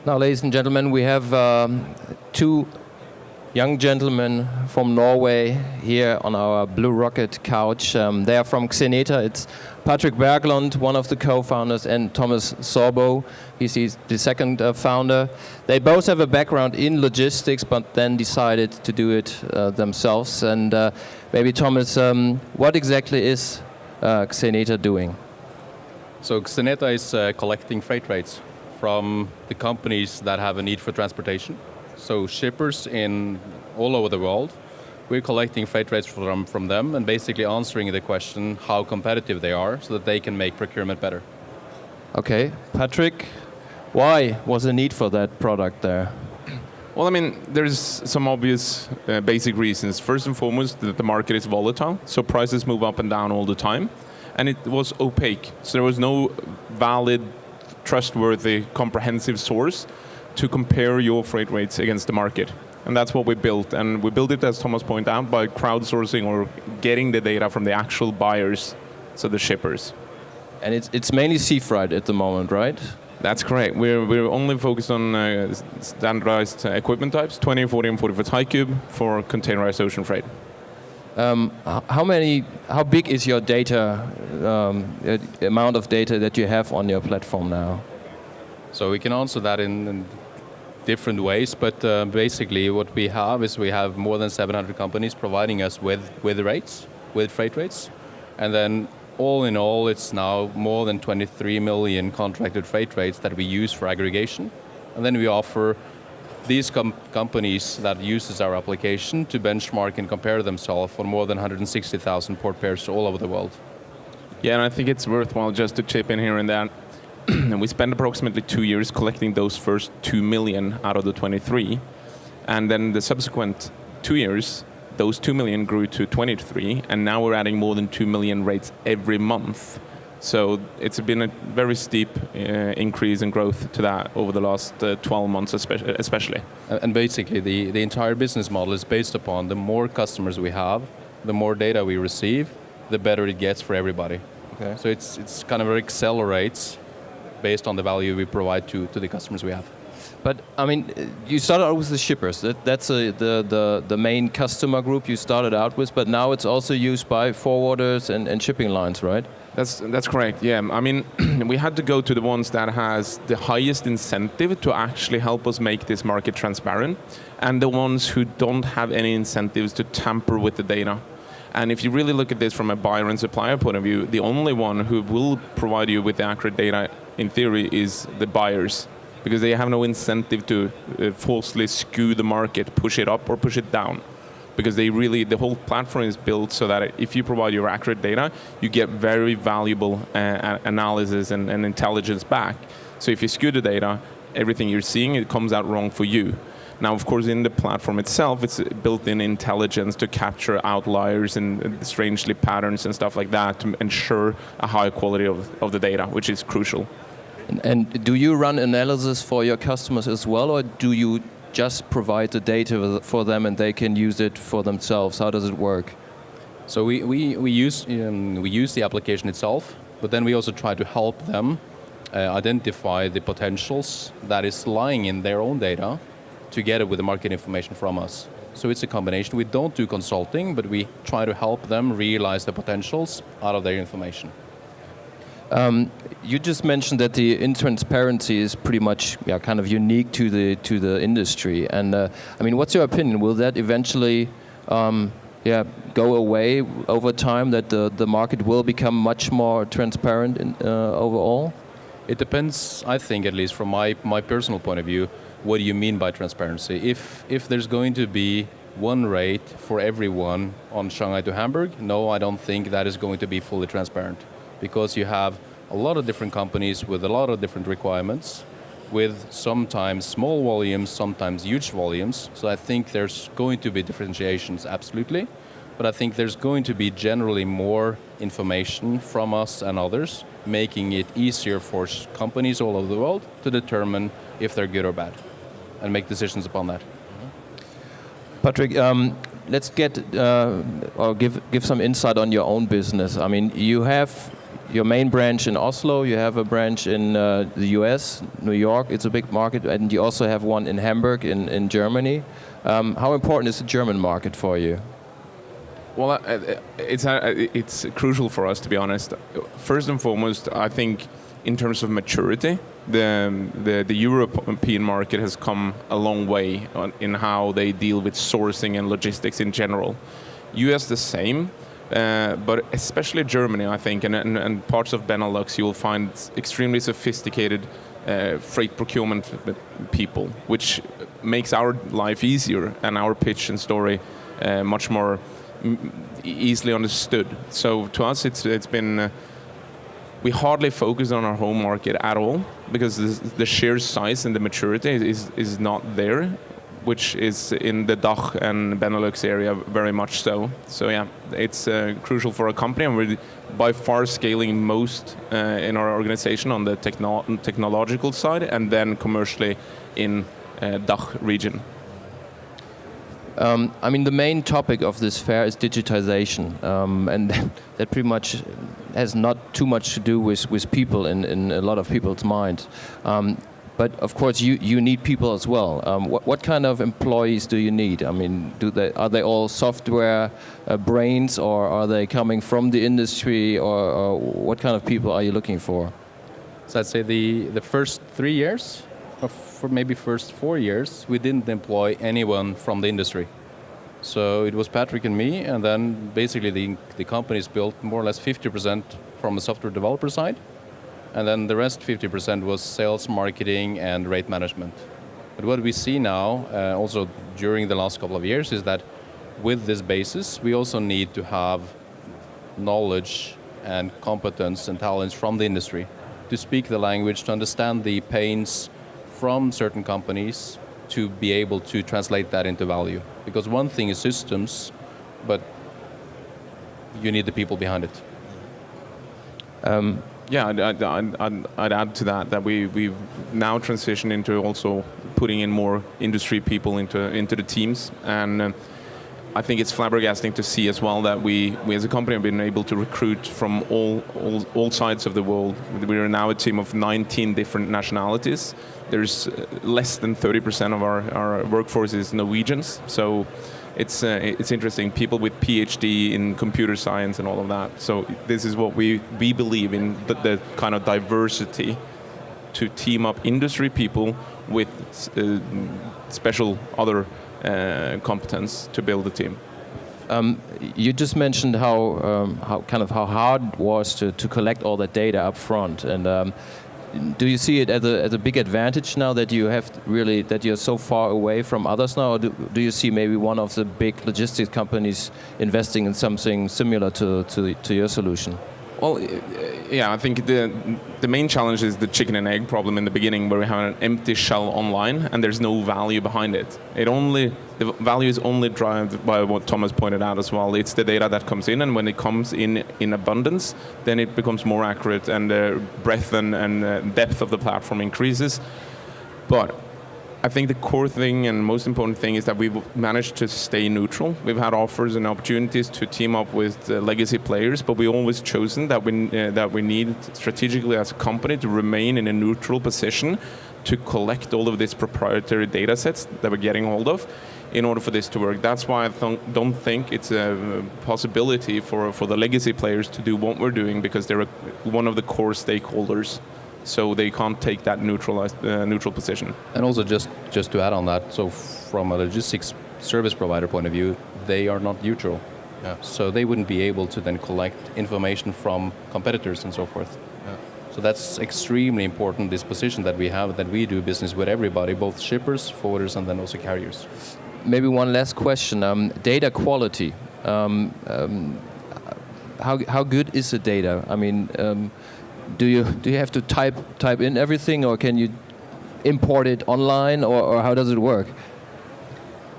Now, ladies and gentlemen, we have two young gentlemen from Norway here on our Blue Rocket couch. They are from Xeneta. It's Patrick Berglund, one of the co-founders, and Thomas Sørbø. He's the second founder. They both have a background in logistics, but then decided to do it themselves. And maybe Thomas, what exactly is Xeneta doing? So Xeneta is collecting freight rates from the companies that have a need for transportation. So shippers in all over the world, we're collecting freight rates from them and basically answering the question how competitive they are so that they can make procurement better. Okay, Patrick, why was the need for that product there? Well, I mean, there's some obvious basic reasons. First and foremost, that the market is volatile, so prices move up and down all the time. And it was opaque, so there was no valid, trustworthy, comprehensive source to compare your freight rates against the market. And that's what we built. And we built it, as Thomas pointed out, by crowdsourcing or getting the data from the actual buyers, so the shippers. And it's mainly sea freight at the moment, right? That's correct. We're only focused on standardized equipment types, 20, 40, and 40 foot high cube for containerized ocean freight. How big is your data, amount of data that you have on your platform now? So we can answer that in different ways, but basically what we have more than 700 companies providing us with rates, with freight rates, and then all in all it's now more than 23 million contracted freight rates that we use for aggregation, and then we offer these companies that uses our application to benchmark and compare themselves for more than 160,000 port pairs all over the world. Yeah, and I think it's worthwhile just to chip in here and that. We spent approximately 2 years collecting those first 2 million out of the 23. And then the subsequent 2 years, those 2 million grew to 23. And now we're adding more than 2 million rates every month. So it's been a very steep increase in growth to that over the last 12 months especially. And basically the entire business model is based upon the more customers we have, the more data we receive, the better it gets for everybody. Okay. So it's kind of accelerates based on the value we provide to the customers we have. But I mean, you started out with the shippers. That's the main customer group you started out with, but now it's also used by forwarders and shipping lines, right? That's correct, yeah. I mean, we had to go to the ones that has the highest incentive to actually help us make this market transparent, and the ones who don't have any incentives to tamper with the data. And if you really look at this from a buyer and supplier point of view, the only one who will provide you with the accurate data, in theory, is the buyers, because they have no incentive to falsely skew the market, push it up or push it down. Because the whole platform is built so that if you provide your accurate data, you get very valuable analysis and intelligence back. So if you skew the data, everything you're seeing, it comes out wrong for you. Now, of course, in the platform itself, it's built-in intelligence to capture outliers and strangely patterns and stuff like that to ensure a high quality of the data, which is crucial. And do you run analysis for your customers as well, or do you just provide the data for them and they can use it for themselves? How does it work? So we use the application itself, but then we also try to help them identify the potentials that is lying in their own data together with the market information from us. So it's a combination. We don't do consulting, but we try to help them realize the potentials out of their information. You just mentioned that the intransparency is pretty much kind of unique to the industry. And I mean, what's your opinion? Will that eventually go away over time, that the market will become much more transparent overall? It depends, I think, at least from my personal point of view, what do you mean by transparency? If there's going to be one rate for everyone on Shanghai to Hamburg, no, I don't think that is going to be fully transparent, because you have a lot of different companies with a lot of different requirements, with sometimes small volumes, sometimes huge volumes. So I think there's going to be differentiations, absolutely, but I think there's going to be generally more information from us and others, making it easier for companies all over the world to determine if they're good or bad, and make decisions upon that. Patrick, let's get or give some insight on your own business. I mean, you have your main branch in Oslo. You have a branch in the US, New York. It's a big market, and you also have one in Hamburg, in Germany. How important is the German market for you? Well, it's crucial for us, to be honest. First and foremost, I think in terms of maturity, the European market has come a long way in how they deal with sourcing and logistics in general. US the same, but especially Germany, I think, and parts of Benelux, you will find extremely sophisticated freight procurement people, which makes our life easier and our pitch and story much more easily understood. So to us, it's been we hardly focus on our home market at all because the sheer size and the maturity is not there, which is in the DACH and Benelux area very much so. So yeah, it's crucial for a company, and we're by far scaling most in our organization on the technological side, and then commercially in DACH region. I mean, the main topic of this fair is digitization, and that pretty much has not too much to do with people in a lot of people's minds. But of course, you need people as well. What kind of employees do you need? I mean, are they all software brains, or are they coming from the industry, or what kind of people are you looking for? So I'd say the first 3 years, or for maybe first 4 years, we didn't employ anyone from the industry. So it was Patrick and me, and then basically the company is built more or less 50% from the software developer side, and then the rest 50% was sales, marketing, and rate management. But what we see now, also during the last couple of years, is that with this basis, we also need to have knowledge and competence and talents from the industry to speak the language, to understand the pains from certain companies, to be able to translate that into value. Because one thing is systems, but you need the people behind it. Yeah, I'd add to that we've now transitioned into also putting in more industry people into the teams, and I think it's flabbergasting to see as well that we as a company have been able to recruit from all sides of the world. We are now a team of 19 different nationalities. There's less than 30% of our workforce is Norwegians, so it's interesting. People with PhD in computer science and all of that. So this is what we believe in, the kind of diversity to team up industry people with special other competence to build a team. You just mentioned how hard it was to collect all that data up front, and do you see it as a big advantage now that you're so far away from others now, or do you see maybe one of the big logistics companies investing in something similar to your solution? Well, yeah, I think the main challenge is the chicken and egg problem in the beginning, where we have an empty shell online and there's no value behind it. The value is only driven by what Thomas pointed out as well. It's the data that comes in, and when it comes in abundance, then it becomes more accurate, and the breadth and depth of the platform increases. But I think the core thing and most important thing is that we've managed to stay neutral. We've had offers and opportunities to team up with legacy players, but we've always chosen that we need strategically as a company to remain in a neutral position to collect all of these proprietary data sets that we're getting hold of in order for this to work. That's why I don't think it's a possibility for the legacy players to do what we're doing, because they're one of the core stakeholders. So they can't take that neutral position. And also just to add on that, so from a logistics service provider point of view, they are not neutral. Yeah. So they wouldn't be able to then collect information from competitors and so forth. Yeah. So that's extremely important, this position that we have, that we do business with everybody, both shippers, forwarders, and then also carriers. Maybe one last question. Data quality. How good is the data? I mean, do you have to type in everything, or can you import it online, or how does it work?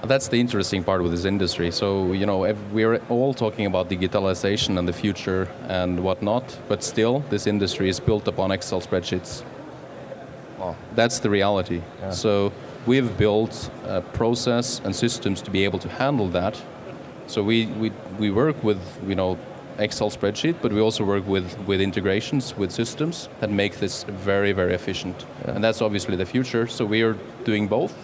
That's the interesting part with this industry. So, we're all talking about digitalization and the future and whatnot, but still this industry is built upon Excel spreadsheets. Wow. That's the reality. Yeah. So we've built a process and systems to be able to handle that. So we work with Excel spreadsheet, but we also work with integrations, with systems that make this very, very efficient. Yeah. And that's obviously the future. So we are doing both.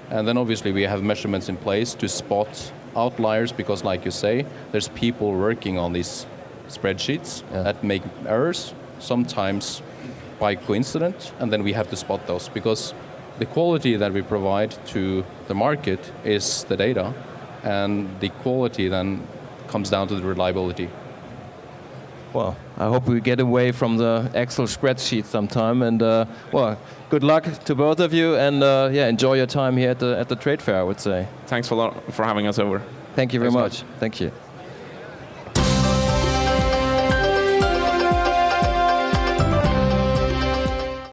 And then obviously we have measurements in place to spot outliers, because like you say, there's people working on these spreadsheets that make errors, sometimes by coincidence, and then we have to spot those, because the quality that we provide to the market is the data, and the quality then comes down to the reliability. Well, I hope we get away from the Excel spreadsheet sometime. And well, good luck to both of you, and yeah, enjoy your time here at the trade fair, I would say. Thanks a lot for having us over. Thank you very Thanks, much. Thank you.